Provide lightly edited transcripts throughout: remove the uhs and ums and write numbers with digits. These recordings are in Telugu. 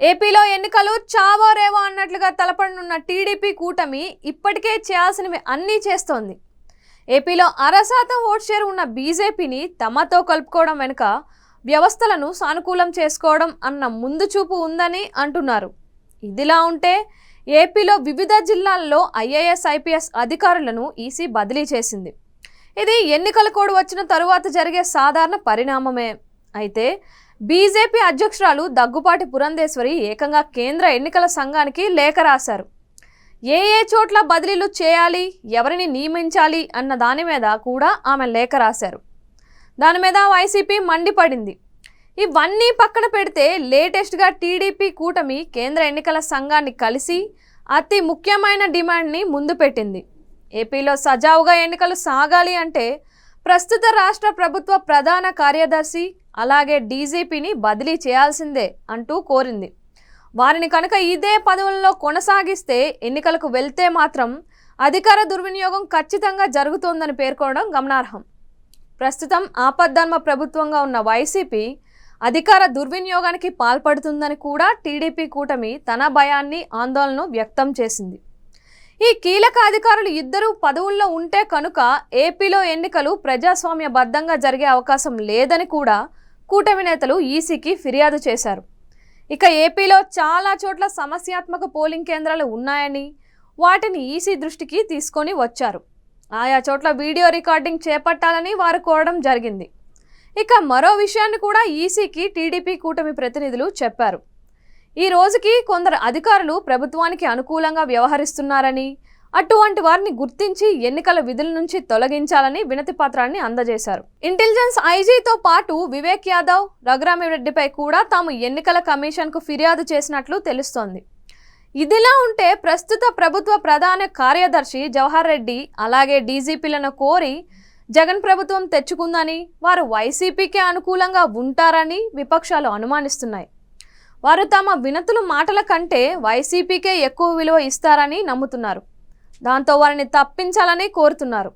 ఏపీలో ఎన్నికలు చావో రేవో అన్నట్లుగా తలపడనున్న టీడీపీ కూటమి ఇప్పటికే చేయాల్సినవి అన్నీ చేస్తోంది. ఏపీలో 0.5% ఓట్ షేర్ ఉన్న బీజేపీని తమతో కలుపుకోవడం వెనుక వ్యవస్థలను సానుకూలం చేసుకోవడం అన్న ముందు చూపు ఉందని అంటున్నారు. ఇదిలా ఉంటే ఏపీలో వివిధ జిల్లాల్లో ఐఏఎస్ ఐపీఎస్ అధికారులను ఈసీ బదిలీ చేసింది. ఇది ఎన్నికల కోడ్ వచ్చిన తరువాత జరిగే సాధారణ పరిణామమే. అయితే బీజేపీ అధ్యక్షురాలు దగ్గుపాటి పురంధేశ్వరి ఏకంగా కేంద్ర ఎన్నికల సంఘానికి లేఖ రాశారు. ఏ చోట్ల బదిలీలు చేయాలి, ఎవరిని నియమించాలి అన్న దాని మీద కూడా ఆమె లేఖ రాశారు. దాని మీద వైసీపీ మండిపడింది. ఇవన్నీ పక్కన పెడితే లేటెస్ట్గా టీడీపీ కూటమి కేంద్ర ఎన్నికల సంఘాన్ని కలిసి అతి ముఖ్యమైన డిమాండ్ని ముందు పెట్టింది. ఏపీలో సజావుగా ఎన్నికలు సాగాలి అంటే ప్రస్తుత రాష్ట్ర ప్రభుత్వ ప్రధాన కార్యదర్శి అలాగే డీజీపీని బదిలీ చేయాల్సిందే అంటూ కోరింది. వారిని కనుక ఇదే పదవుల్లో కొనసాగిస్తే ఎన్నికలకు వెళ్తే మాత్రం అధికార దుర్వినియోగం ఖచ్చితంగా జరుగుతోందని పేర్కొనడం గమనార్హం. ప్రస్తుతం ఆపద్ధర్మ ప్రభుత్వంగా ఉన్న వైసీపీ అధికార దుర్వినియోగానికి పాల్పడుతుందని కూడా టీడీపీ కూటమి తన భయాన్ని ఆందోళనను వ్యక్తం చేసింది. ఈ కీలక అధికారులు ఇద్దరు పదవుల్లో ఉంటే కనుక ఏపీలో ఎన్నికలు ప్రజాస్వామ్యబద్ధంగా జరిగే అవకాశం లేదని కూడా కూటమి నేతలు ఈసీకి ఫిర్యాదు చేశారు. ఇక ఏపీలో చాలా చోట్ల సమస్యాత్మక పోలింగ్ కేంద్రాలు ఉన్నాయని వాటిని ఈసీ దృష్టికి తీసుకొని వచ్చారు. ఆయా చోట్ల వీడియో రికార్డింగ్ చేపట్టాలని వారు కోరడం జరిగింది. ఇక మరో విషయాన్ని కూడా ఈసీకి టీడీపీ కూటమి ప్రతినిధులు చెప్పారు. ఈ రోజుకి కొందరు అధికారులు ప్రభుత్వానికి అనుకూలంగా వ్యవహరిస్తున్నారని, అటువంటి వారిని గుర్తించి ఎన్నికల విధుల నుంచి తొలగించాలని వినతి పత్రాన్ని అందజేశారు. ఇంటెలిజెన్స్ ఐజీతో పాటు వివేక్ యాదవ్, రఘురామిరెడ్డిపై కూడా తాము ఎన్నికల కమిషన్కు ఫిర్యాదు చేసినట్లు తెలుస్తోంది. ఇదిలా ఉంటే ప్రస్తుత ప్రభుత్వ ప్రధాన కార్యదర్శి జవహర్ రెడ్డి అలాగే డీజీపీలను కోరి జగన్ ప్రభుత్వం తెచ్చుకుందని, వారు వైసీపీకే అనుకూలంగా ఉంటారని విపక్షాలు అనుమానిస్తున్నాయి. వారు తమ వినతులు మాటల కంటే వైసీపీకే ఎక్కువ విలువ ఇస్తారని నమ్ముతున్నారు. దాంతో వారిని తప్పించాలని కోరుతున్నారు.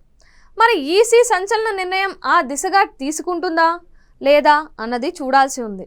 మరి ఈసీ సంచలన నిర్ణయం ఆ దిశగా తీసుకుంటుందా లేదా అన్నది చూడాల్సి ఉంది.